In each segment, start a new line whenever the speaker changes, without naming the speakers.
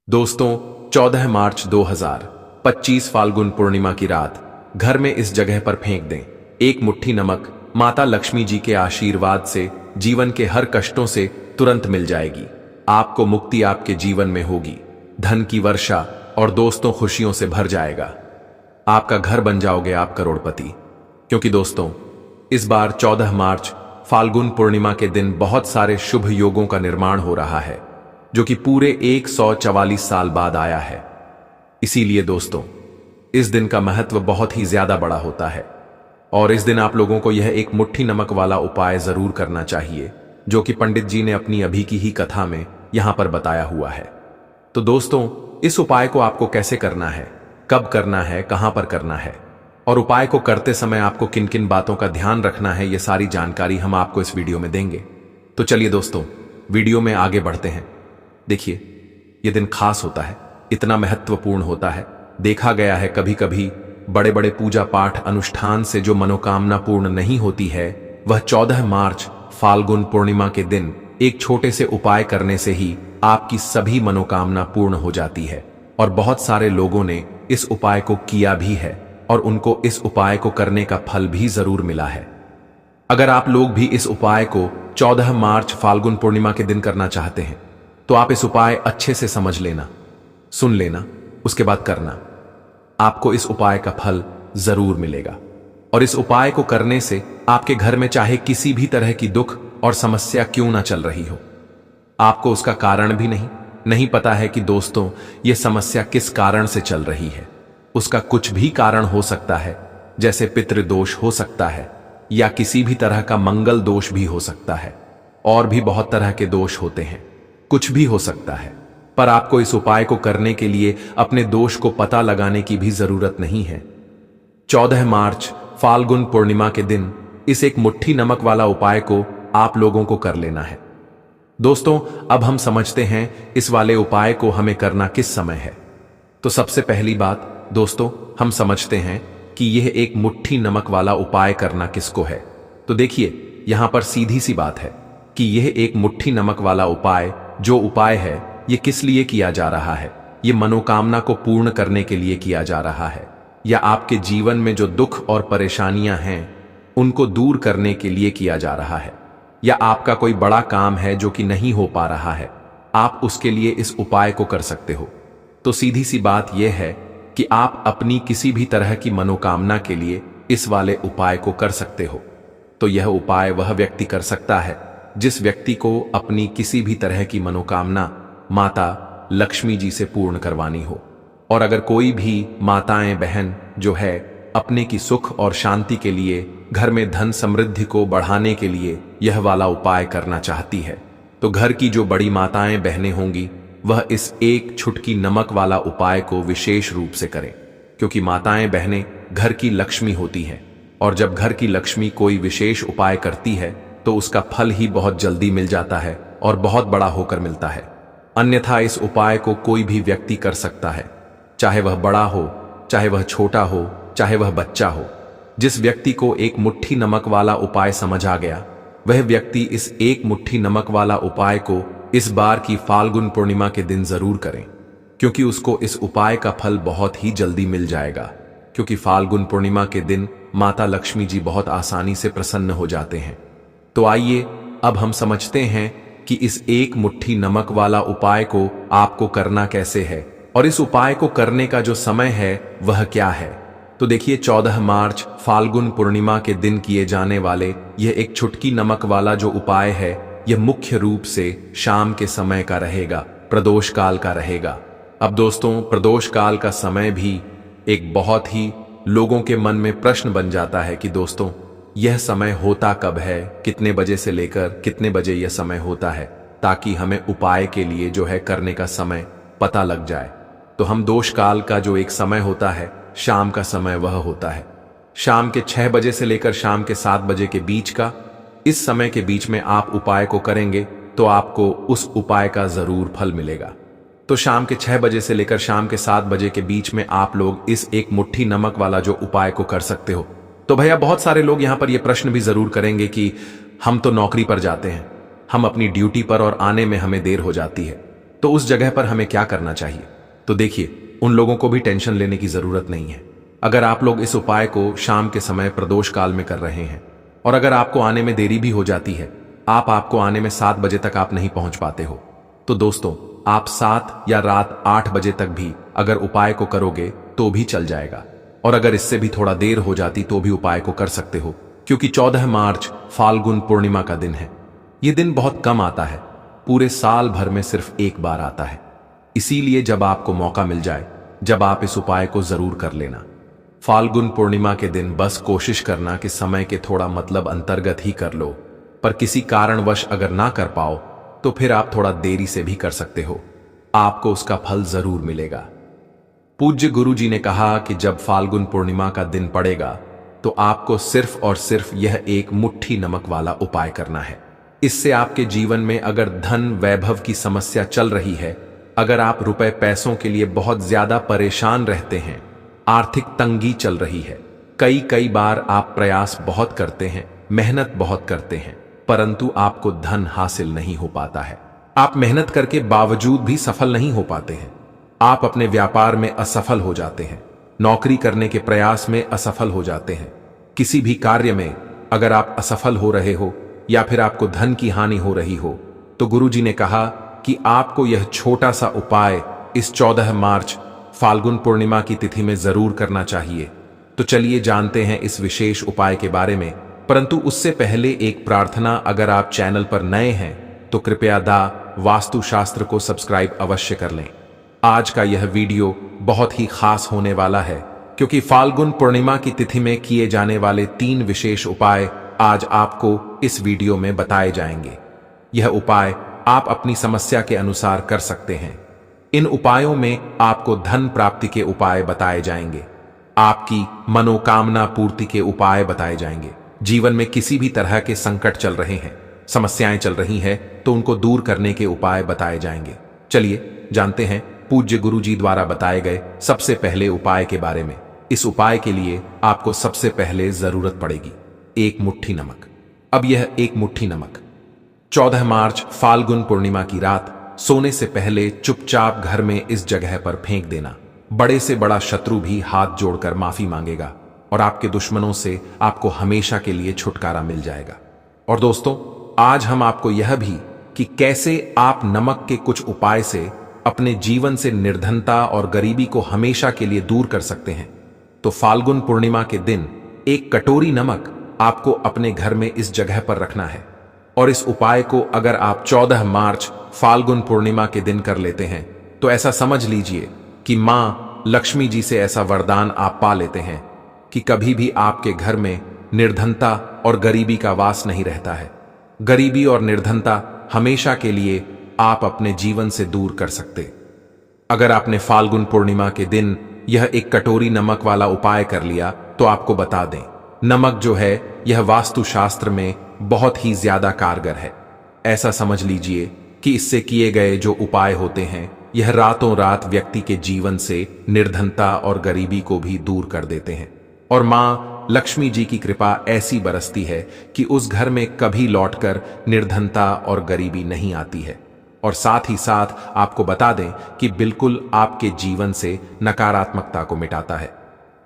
दोस्तों 14 मार्च 2025 फाल्गुन पूर्णिमा की रात घर में इस जगह पर फेंक दें एक मुट्ठी नमक। माता लक्ष्मी जी के आशीर्वाद से जीवन के हर कष्टों से तुरंत मिल जाएगी। आपको मुक्ति आपके जीवन में होगी, धन की वर्षा और दोस्तों खुशियों से भर जाएगा। आपका घर बन जाओगे आप करोड़पति। क्योंकि दोस्तों इस बार 14 मार्च फाल्गुन पूर्णिमा के दिन बहुत सारे शुभ योगों का निर्माण हो रहा है, जो कि पूरे 144 साल बाद आया है। इसीलिए दोस्तों इस दिन का महत्व बहुत ही ज्यादा बड़ा होता है और इस दिन आप लोगों को यह एक मुट्ठी नमक वाला उपाय जरूर करना चाहिए, जो कि पंडित जी ने अपनी अभी की ही कथा में यहां पर बताया हुआ है। तो दोस्तों इस उपाय को आपको कैसे करना है, कब करना है, कहां पर करना है और उपाय को करते समय आपको किन किन बातों का ध्यान रखना है, यह सारी जानकारी हम आपको इस वीडियो में देंगे। तो चलिए दोस्तों वीडियो में आगे बढ़ते हैं। देखिए यह दिन खास होता है, इतना महत्वपूर्ण होता है। देखा गया है कभी कभी बड़े बड़े पूजा पाठ अनुष्ठान से जो मनोकामना पूर्ण नहीं होती है, वह 14 मार्च फाल्गुन पूर्णिमा के दिन एक छोटे से उपाय करने से ही आपकी सभी मनोकामना पूर्ण हो जाती है। और बहुत सारे लोगों ने इस उपाय को किया भी है और उनको इस उपाय को करने का फल भी जरूर मिला है। अगर आप लोग भी इस उपाय को 14 मार्च फाल्गुन पूर्णिमा के दिन करना चाहते हैं तो आप इस उपाय अच्छे से समझ लेना, सुन लेना, उसके बाद करना। आपको इस उपाय का फल जरूर मिलेगा और इस उपाय को करने से आपके घर में चाहे किसी भी तरह की दुख और समस्या क्यों ना चल रही हो, आपको उसका कारण भी नहीं पता है कि दोस्तों यह समस्या किस कारण से चल रही है। उसका कुछ भी कारण हो सकता है, जैसे पितृदोष हो सकता है या किसी भी तरह का मंगल दोष भी हो सकता है, और भी बहुत तरह के दोष होते हैं, कुछ भी हो सकता है। पर आपको इस उपाय को करने के लिए अपने दोष को पता लगाने की भी जरूरत नहीं है। 14 मार्च फाल्गुन पूर्णिमा के दिन इस एक मुट्ठी नमक वाला उपाय को आप लोगों को कर लेना है। दोस्तों अब हम समझते हैं इस वाले उपाय को हमें करना किस समय है। तो सबसे पहली बात दोस्तों हम समझते हैं कि यह एक मुट्ठी नमक वाला उपाय करना किसको है। तो देखिए यहां पर सीधी सी बात है कि यह एक मुट्ठी नमक वाला उपाय जो उपाय है यह किस लिए किया जा रहा है। यह मनोकामना को पूर्ण करने के लिए किया जा रहा है, या आपके जीवन में जो दुख और परेशानियां हैं उनको दूर करने के लिए किया जा रहा है, या आपका कोई बड़ा काम है जो कि नहीं हो पा रहा है, आप उसके लिए इस उपाय को कर सकते हो। तो सीधी सी बात यह है कि आप अपनी किसी भी तरह की मनोकामना के लिए इस वाले उपाय को कर सकते हो। तो यह उपाय वह व्यक्ति कर सकता है जिस व्यक्ति को अपनी किसी भी तरह की मनोकामना माता लक्ष्मी जी से पूर्ण करवानी हो। और अगर कोई भी माताएं बहन जो है अपने की सुख और शांति के लिए, घर में धन समृद्धि को बढ़ाने के लिए यह वाला उपाय करना चाहती है, तो घर की जो बड़ी माताएं बहनें होंगी वह इस एक छुटकी नमक वाला उपाय को विशेष रूप से करें। क्योंकि माताएं बहनें घर की लक्ष्मी होती हैं और जब घर की लक्ष्मी कोई विशेष उपाय करती है तो उसका फल ही बहुत जल्दी मिल जाता है और बहुत बड़ा होकर मिलता है। अन्यथा इस उपाय को कोई भी व्यक्ति कर सकता है, चाहे वह बड़ा हो, चाहे वह छोटा हो, चाहे वह बच्चा हो। जिस व्यक्ति को एक मुट्ठी नमक वाला उपाय समझ आ गया, वह व्यक्ति इस एक मुट्ठी नमक वाला उपाय को इस बार की फाल्गुन पूर्णिमा के दिन जरूर करें, क्योंकि उसको इस उपाय का फल बहुत ही जल्दी मिल जाएगा। क्योंकि फाल्गुन पूर्णिमा के दिन माता लक्ष्मी जी बहुत आसानी से प्रसन्न हो जाते हैं। तो आइए अब हम समझते हैं कि इस एक मुट्ठी नमक वाला उपाय को आपको करना कैसे है और इस उपाय को करने का जो समय है वह क्या है। तो देखिए 14 मार्च फाल्गुन पूर्णिमा के दिन किए जाने वाले यह एक छुटकी नमक वाला जो उपाय है, यह मुख्य रूप से शाम के समय का रहेगा, प्रदोष काल का रहेगा। अब दोस्तों प्रदोष काल का समय भी एक बहुत ही लोगों के मन में प्रश्न बन जाता है कि दोस्तों यह समय होता कब है, कितने बजे से लेकर कितने बजे यह समय होता है, ताकि हमें उपाय के लिए जो है करने का समय पता लग जाए। तो हम दोष काल का जो एक समय होता है, शाम का समय वह होता है शाम के 6 बजे से लेकर शाम के 7 बजे के बीच का। इस समय के बीच में आप उपाय को करेंगे तो आपको उस उपाय का जरूर फल मिलेगा। तो शाम के 6 बजे से लेकर शाम के 7 बजे के बीच में आप लोग इस एक मुट्ठी नमक वाला जो उपाय को कर सकते हो। तो भैया बहुत सारे लोग यहां पर यह प्रश्न भी जरूर करेंगे कि हम तो नौकरी पर जाते हैं, हम अपनी ड्यूटी पर और आने में हमें देर हो जाती है, तो उस जगह पर हमें क्या करना चाहिए? तो देखिए, उन लोगों को भी टेंशन लेने की जरूरत नहीं है। अगर आप लोग इस उपाय को शाम के समय प्रदोष काल में कर रहे हैं और अगर आपको आने में देरी भी हो जाती है, आपको आने में 7 बजे तक आप नहीं पहुंच पाते हो, तो दोस्तों आप 7 या रात 8 बजे तक भी अगर उपाय को करोगे तो भी चल जाएगा। और अगर इससे भी थोड़ा देर हो जाती तो भी उपाय को कर सकते हो, क्योंकि 14 मार्च फाल्गुन पूर्णिमा का दिन है। यह दिन बहुत कम आता है, पूरे साल भर में सिर्फ एक बार आता है। इसीलिए जब आपको मौका मिल जाए, जब आप इस उपाय को जरूर कर लेना। फाल्गुन पूर्णिमा के दिन बस कोशिश करना कि समय के थोड़ा मतलब अंतर्गत ही कर लो, पर किसी कारणवश अगर ना कर पाओ तो फिर आप थोड़ा देरी से भी कर सकते हो, आपको उसका फल जरूर मिलेगा। पूज्य गुरु जी ने कहा कि जब फाल्गुन पूर्णिमा का दिन पड़ेगा तो आपको सिर्फ और सिर्फ यह एक मुट्ठी नमक वाला उपाय करना है। इससे आपके जीवन में अगर धन वैभव की समस्या चल रही है, अगर आप रुपए पैसों के लिए बहुत ज्यादा परेशान रहते हैं, आर्थिक तंगी चल रही है, कई बार आप प्रयास बहुत करते हैं, मेहनत बहुत करते हैं, परंतु आपको धन हासिल नहीं हो पाता है, आप मेहनत करके बावजूद भी सफल नहीं हो पाते हैं, आप अपने व्यापार में असफल हो जाते हैं, नौकरी करने के प्रयास में असफल हो जाते हैं, किसी भी कार्य में अगर आप असफल हो रहे हो या फिर आपको धन की हानि हो रही हो, तो गुरु जी ने कहा कि आपको यह छोटा सा उपाय इस 14 मार्च फाल्गुन पूर्णिमा की तिथि में जरूर करना चाहिए। तो चलिए जानते हैं इस विशेष उपाय के बारे में, परंतु उससे पहले एक प्रार्थना, अगर आप चैनल पर नए हैं तो कृपया दा वास्तुशास्त्र को सब्सक्राइब अवश्य कर लें। आज का यह वीडियो बहुत ही खास होने वाला है, क्योंकि फाल्गुन पूर्णिमा की तिथि में किए जाने वाले 3 विशेष उपाय आज आपको इस वीडियो में बताए जाएंगे। यह उपाय आप अपनी समस्या के अनुसार कर सकते हैं। इन उपायों में आपको धन प्राप्ति के उपाय बताए जाएंगे, आपकी मनोकामना पूर्ति के उपाय बताए जाएंगे। जीवन में किसी भी तरह के संकट चल रहे हैं, समस्याएं चल रही हैं, तो उनको दूर करने के उपाय बताए जाएंगे। चलिए जानते हैं पूज्य गुरु जी द्वारा बताए गए सबसे पहले उपाय के बारे में। इस उपाय के लिए आपको सबसे पहले जरूरत पड़ेगी 1 मुट्ठी नमक। अब यह 1 मुट्ठी नमक 14 मार्च फाल्गुन पूर्णिमा की रात सोने से पहले चुपचाप घर में इस जगह पर फेंक देना। बड़े से बड़ा शत्रु भी हाथ जोड़कर माफी मांगेगा और आपके दुश्मनों से आपको हमेशा के लिए छुटकारा मिल जाएगा। और दोस्तों, आज हम आपको यह भी कि कैसे आप नमक के कुछ उपाय से अपने जीवन से निर्धनता और गरीबी को हमेशा के लिए दूर कर सकते हैं। तो फाल्गुन पूर्णिमा के दिन 1 कटोरी नमक आपको अपने घर में इस जगह पर रखना है। और इस उपाय को अगर आप 14 मार्च फाल्गुन पूर्णिमा के दिन कर लेते हैं तो ऐसा समझ लीजिए कि मां लक्ष्मी जी से ऐसा वरदान आप पा लेते हैं कि कभी भी आपके घर में निर्धनता और गरीबी का वास नहीं रहता है। गरीबी और निर्धनता हमेशा के लिए आप अपने जीवन से दूर कर सकते। अगर आपने फाल्गुन पूर्णिमा के दिन यह 1 कटोरी नमक वाला उपाय कर लिया तो आपको बता दें, नमक जो है यह वास्तुशास्त्र में बहुत ही ज्यादा कारगर है। ऐसा समझ लीजिए कि इससे किए गए जो उपाय होते हैं यह रातों रात व्यक्ति के जीवन से निर्धनता और गरीबी को भी दूर कर देते हैं। और मां लक्ष्मी जी की कृपा ऐसी बरसती है कि उस घर में कभी लौटकर निर्धनता और गरीबी नहीं आती है। और साथ ही साथ आपको बता दें कि बिल्कुल आपके जीवन से नकारात्मकता को मिटाता है।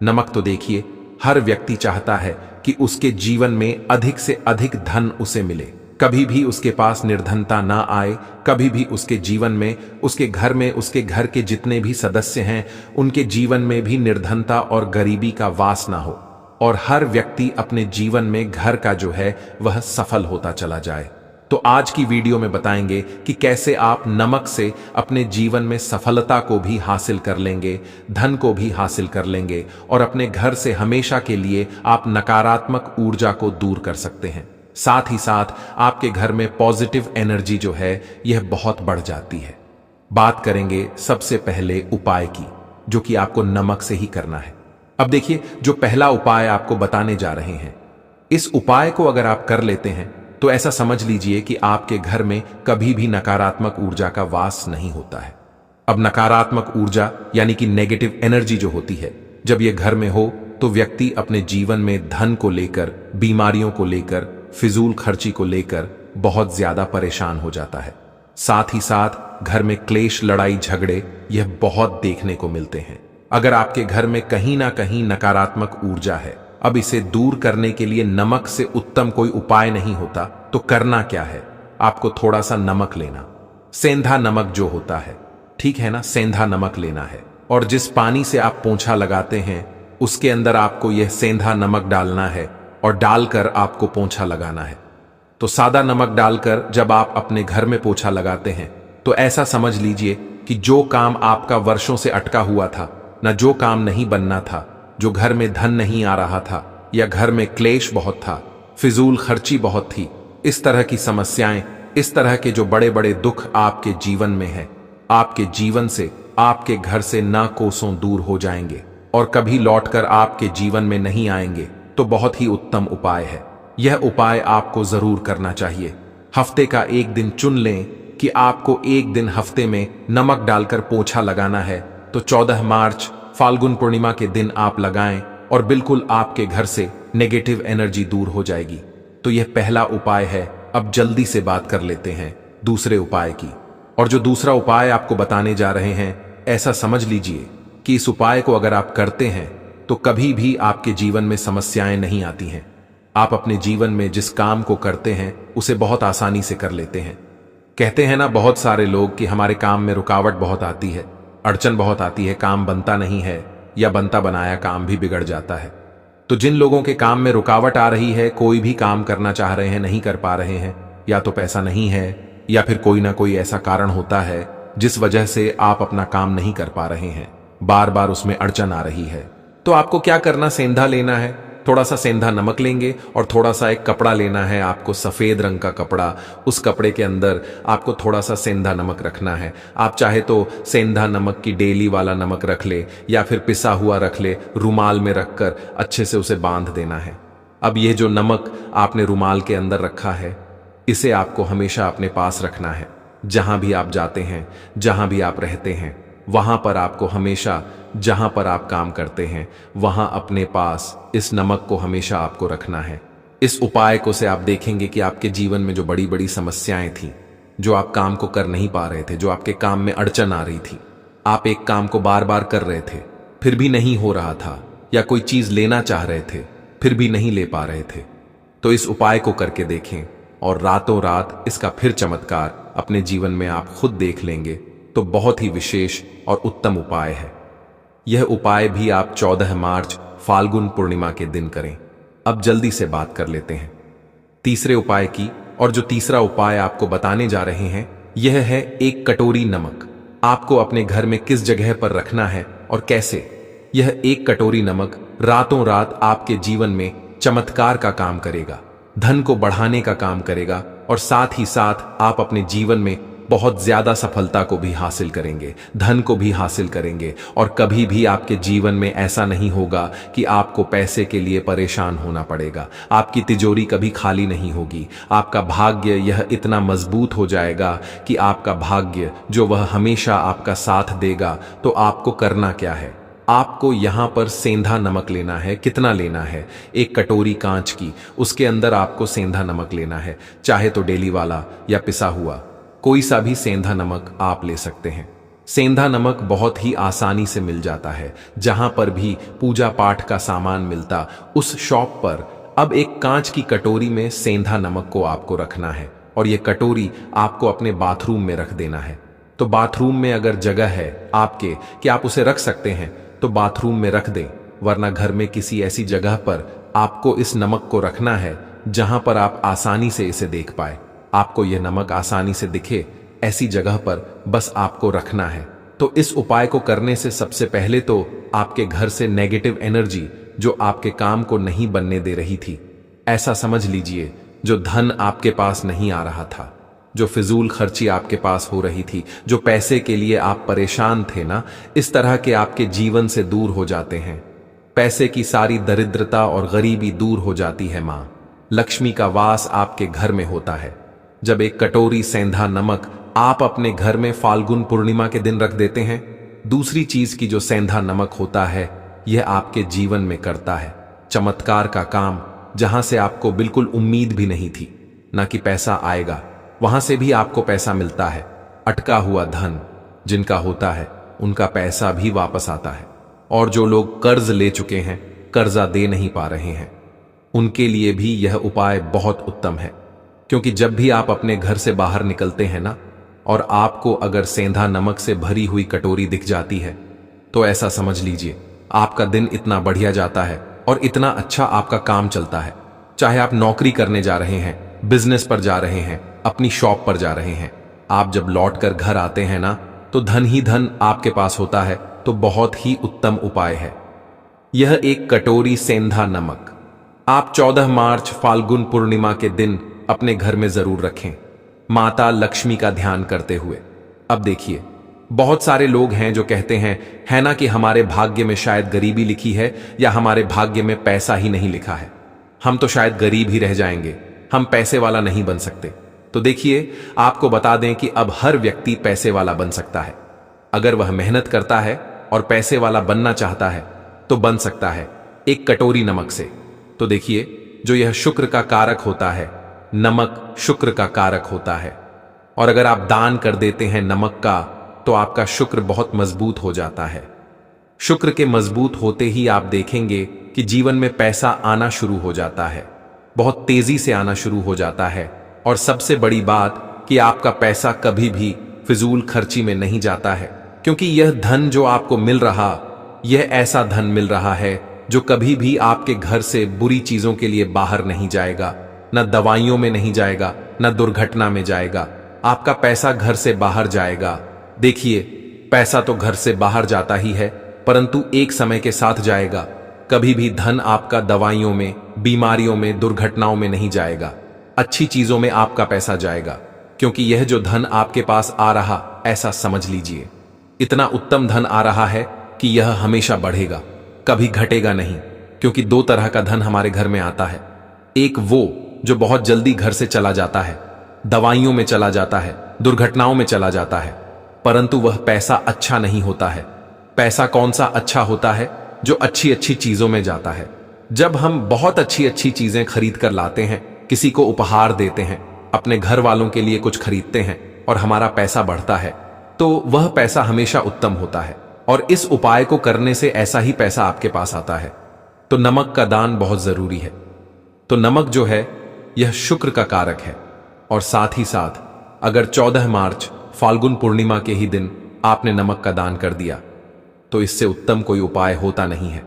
नमक तो देखिए, हर व्यक्ति चाहता है कि उसके जीवन में अधिक से अधिक धन उसे मिले, कभी भी उसके पास निर्धनता ना आए, कभी भी उसके जीवन में, उसके घर में, उसके घर के जितने भी सदस्य हैं उनके जीवन में भी निर्धनता और गरीबी का वास ना हो, और हर व्यक्ति अपने जीवन में घर का जो है वह सफल होता चला जाए। तो आज की वीडियो में बताएंगे कि कैसे आप नमक से अपने जीवन में सफलता को भी हासिल कर लेंगे, धन को भी हासिल कर लेंगे और अपने घर से हमेशा के लिए आप नकारात्मक ऊर्जा को दूर कर सकते हैं। साथ ही साथ आपके घर में पॉजिटिव एनर्जी जो है यह बहुत बढ़ जाती है। बात करेंगे सबसे पहले उपाय की, जो कि आपको नमक से ही करना है। अब देखिए, जो पहला उपाय आपको बताने जा रहे हैं, इस उपाय को अगर आप कर लेते हैं तो ऐसा समझ लीजिए कि आपके घर में कभी भी नकारात्मक ऊर्जा का वास नहीं होता है। अब नकारात्मक ऊर्जा यानी कि नेगेटिव एनर्जी जो होती है, जब ये घर में हो तो व्यक्ति अपने जीवन में धन को लेकर, बीमारियों को लेकर, फिजूल खर्ची को लेकर बहुत ज्यादा परेशान हो जाता है। साथ ही साथ घर में क्लेश, लड़ाई झगड़े यह बहुत देखने को मिलते हैं। अगर आपके घर में कहीं ना कहीं नकारात्मक ऊर्जा है, अब इसे दूर करने के लिए नमक से उत्तम कोई उपाय नहीं होता। तो करना क्या है, आपको थोड़ा सा नमक लेना, सेंधा नमक जो होता है, ठीक है ना, सेंधा नमक लेना है। और जिस पानी से आप पोंछा लगाते हैं उसके अंदर आपको यह सेंधा नमक डालना है और डालकर आपको पोंछा लगाना है। तो सादा नमक डालकर जब आप अपने घर में पोंछा लगाते हैं तो ऐसा समझ लीजिए कि जो काम आपका वर्षों से अटका हुआ था, न जो काम नहीं बनना था, जो घर में धन नहीं आ रहा था, या घर में क्लेश बहुत था, फिजूल खर्ची बहुत थी, इस तरह की समस्याएं, इस तरह के जो बड़े बड़े दुख आपके जीवन में है, आपके जीवन से, आपके घर से ना कोसों दूर हो जाएंगे और कभी लौटकर आपके जीवन में नहीं आएंगे। तो बहुत ही उत्तम उपाय है। यह उपाय आपको जरूर करना चाहिए। हफ्ते का एक दिन चुन लें कि आपको एक दिन हफ्ते में नमक डालकर पोंछा लगाना है। तो 14 मार्च फाल्गुन पूर्णिमा के दिन आप लगाएं और बिल्कुल आपके घर से नेगेटिव एनर्जी दूर हो जाएगी। तो यह पहला उपाय है। अब जल्दी से बात कर लेते हैं दूसरे उपाय की। और जो दूसरा उपाय आपको बताने जा रहे हैं, ऐसा समझ लीजिए कि इस उपाय को अगर आप करते हैं तो कभी भी आपके जीवन में समस्याएं नहीं आती हैं। आप अपने जीवन में जिस काम को करते हैं उसे बहुत आसानी से कर लेते हैं। कहते हैं ना बहुत सारे लोग कि हमारे काम में रुकावट बहुत आती है, अड़चन बहुत आती है, काम बनता नहीं है या बनता बनाया काम भी बिगड़ जाता है। तो जिन लोगों के काम में रुकावट आ रही है, कोई भी काम करना चाह रहे हैं, नहीं कर पा रहे हैं, या तो पैसा नहीं है या फिर कोई ना कोई ऐसा कारण होता है जिस वजह से आप अपना काम नहीं कर पा रहे हैं, बार बार उसमें अड़चन आ रही है, तो आपको क्या करना, सेंधा लेना है, थोड़ा सा सेंधा नमक लेंगे और थोड़ा सा एक कपड़ा लेना है आपको, सफेद रंग का कपड़ा। उस कपड़े के अंदर आपको थोड़ा सा सेंधा नमक रखना है। आप चाहे तो सेंधा नमक की डेली वाला नमक रख ले या फिर पिसा हुआ रख ले, रुमाल में रखकर अच्छे से उसे बांध देना है। अब ये जो नमक आपने रुमाल के अंदर रखा है, इसे आपको हमेशा अपने पास रखना है। जहां भी आप जाते हैं, जहां भी आप रहते हैं, वहां पर आपको हमेशा, जहां पर आप काम करते हैं, वहां अपने पास इस नमक को हमेशा आपको रखना है। इस उपाय को से आप देखेंगे कि आपके जीवन में जो बड़ी बड़ी समस्याएं थी, जो आप काम को कर नहीं पा रहे थे, जो आपके काम में अड़चन आ रही थी, आप एक काम को बार बार कर रहे थे फिर भी नहीं हो रहा था, या कोई चीज लेना चाह रहे थे फिर भी नहीं ले पा रहे थे, तो इस उपाय को करके देखें और रातों रात इसका फिर चमत्कार अपने जीवन में आप खुद देख लेंगे। तो बहुत ही विशेष और उत्तम उपाय है। यह उपाय भी आप 14 मार्च फाल्गुन पूर्णिमा के दिन करें। अब जल्दी से बात कर लेते हैं तीसरे उपाय की। और जो तीसरा उपाय आपको बताने जा रहे हैं, यह है 1 कटोरी नमक। आपको अपने घर में किस जगह पर रखना है और कैसे। यह 1 कटोरी नमक रातों रात आपके जीवन में चमत्कार का काम करेगा, धन को बढ़ाने का काम करेगा, और साथ ही साथ आप अपने जीवन में बहुत ज्यादा सफलता को भी हासिल करेंगे, धन को भी हासिल करेंगे। और कभी भी आपके जीवन में ऐसा नहीं होगा कि आपको पैसे के लिए परेशान होना पड़ेगा। आपकी तिजोरी कभी खाली नहीं होगी। आपका भाग्य यह इतना मजबूत हो जाएगा कि आपका भाग्य जो वह हमेशा आपका साथ देगा। तो आपको करना क्या है, आपको यहां पर सेंधा नमक लेना है। कितना लेना है, 1 कटोरी कांच की, उसके अंदर आपको सेंधा नमक लेना है। चाहे तो डेली वाला या पिसा हुआ, कोई सा भी सेंधा नमक आप ले सकते हैं। सेंधा नमक बहुत ही आसानी से मिल जाता है। जहां पर भी पूजा पाठ का सामान मिलता, उस शॉप पर अब एक कांच की कटोरी में सेंधा नमक को आपको रखना है, और यह कटोरी आपको अपने बाथरूम में रख देना है। तो बाथरूम में अगर जगह है आपके कि आप उसे रख सकते हैं तो बाथरूम में रख दें, वरना घर में किसी ऐसी जगह पर आपको इस नमक को रखना है जहां पर आप आसानी से इसे देख पाए। आपको यह नमक आसानी से दिखे, ऐसी जगह पर बस आपको रखना है। तो इस उपाय को करने से सबसे पहले तो आपके घर से नेगेटिव एनर्जी जो आपके काम को नहीं बनने दे रही थी, ऐसा समझ लीजिए जो धन आपके पास नहीं आ रहा था, जो फिजूल खर्ची आपके पास हो रही थी, जो पैसे के लिए आप परेशान थे ना, इस तरह के आपके जीवन से दूर हो जाते हैं। पैसे की सारी दरिद्रता और गरीबी दूर हो जाती है। मां लक्ष्मी का वास आपके घर में होता है। जब 1 कटोरी सेंधा नमक आप अपने घर में फाल्गुन पूर्णिमा के दिन रख देते हैं, दूसरी चीज की जो सेंधा नमक होता है, यह आपके जीवन में करता है चमत्कार का काम, जहां से आपको बिल्कुल उम्मीद भी नहीं थी, ना कि पैसा आएगा, वहां से भी आपको पैसा मिलता है। अटका हुआ धन जिनका होता है उनका पैसा भी वापस आता है। और जो लोग कर्ज ले चुके हैं, कर्जा दे नहीं पा रहे हैं, उनके लिए भी यह उपाय बहुत उत्तम है। क्योंकि जब भी आप अपने घर से बाहर निकलते हैं ना, और आपको अगर सेंधा नमक से भरी हुई कटोरी दिख जाती है, तो ऐसा समझ लीजिए आपका दिन इतना बढ़िया जाता है और इतना अच्छा आपका काम चलता है। चाहे आप नौकरी करने जा रहे हैं, बिजनेस पर जा रहे हैं, अपनी शॉप पर जा रहे हैं, आप जब लौट कर घर आते हैं ना, तो धन ही धन आपके पास होता है। तो बहुत ही उत्तम उपाय है यह एक कटोरी सेंधा नमक। आप 14 मार्च फाल्गुन पूर्णिमा के दिन अपने घर में जरूर रखें, माता लक्ष्मी का ध्यान करते हुए। अब देखिए, बहुत सारे लोग हैं जो कहते हैं है ना कि हमारे भाग्य में शायद गरीबी लिखी है या हमारे भाग्य में पैसा ही नहीं लिखा है, हम तो शायद गरीब ही रह जाएंगे, हम पैसे वाला नहीं बन सकते। तो देखिए, आपको बता दें कि अब हर व्यक्ति पैसे वाला बन सकता है। अगर वह मेहनत करता है और पैसे वाला बनना चाहता है तो बन सकता है, एक कटोरी नमक से। तो देखिए, जो यह शुक्र का कारक होता है, नमक शुक्र का कारक होता है, और अगर आप दान कर देते हैं नमक का, तो आपका शुक्र बहुत मजबूत हो जाता है। शुक्र के मजबूत होते ही आप देखेंगे कि जीवन में पैसा आना शुरू हो जाता है, बहुत तेजी से आना शुरू हो जाता है। और सबसे बड़ी बात कि आपका पैसा कभी भी फिजूल खर्ची में नहीं जाता है, क्योंकि यह धन जो आपको मिल रहा, यह ऐसा धन मिल रहा है जो कभी भी आपके घर से बुरी चीजों के लिए बाहर नहीं जाएगा, न दवाइयों में नहीं जाएगा, न दुर्घटना में जाएगा। आपका पैसा घर से बाहर जाएगा। देखिए, पैसा तो घर से बाहर जाता ही है, परंतु एक समय के साथ जाएगा। कभी भी धन आपका दवाइयों में, बीमारियों में, दुर्घटनाओं में नहीं जाएगा, अच्छी चीजों में आपका पैसा जाएगा। क्योंकि यह जो धन आपके पास आ रहा, ऐसा समझ लीजिए इतना उत्तम धन आ रहा है कि यह हमेशा बढ़ेगा, कभी घटेगा नहीं। क्योंकि दो तरह का धन हमारे घर में आता है, एक वो जो बहुत जल्दी घर से चला जाता है, दवाइयों में चला जाता है, दुर्घटनाओं में चला जाता है, परंतु वह पैसा अच्छा नहीं होता है। पैसा कौन सा अच्छा होता है? जो अच्छी अच्छी चीजों में जाता है। जब हम बहुत अच्छी अच्छी चीजें खरीद कर लाते हैं, किसी को उपहार देते हैं, अपने घर वालों के लिए कुछ खरीदते हैं और हमारा पैसा बढ़ता है, तो वह पैसा हमेशा उत्तम होता है। और इस उपाय को करने से ऐसा ही पैसा आपके पास आता है। तो नमक का दान बहुत जरूरी है। तो नमक जो है यह शुक्र का कारक है। और साथ ही साथ अगर 14 मार्च फाल्गुन पूर्णिमा के ही दिन आपने नमक का दान कर दिया, तो इससे उत्तम कोई उपाय होता नहीं है।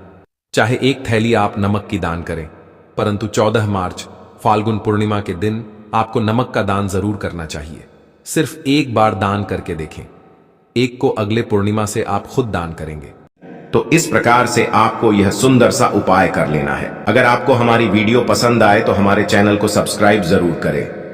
चाहे एक थैली आप नमक की दान करें, परंतु 14 मार्च फाल्गुन पूर्णिमा के दिन आपको नमक का दान जरूर करना चाहिए। सिर्फ एक बार दान करके देखें, एक को अगले पूर्णिमा से आप खुद दान करेंगे।
तो इस प्रकार से आपको यह सुंदर सा उपाय कर लेना है। अगर आपको हमारी वीडियो पसंद आए तो हमारे चैनल को सब्सक्राइब जरूर करें।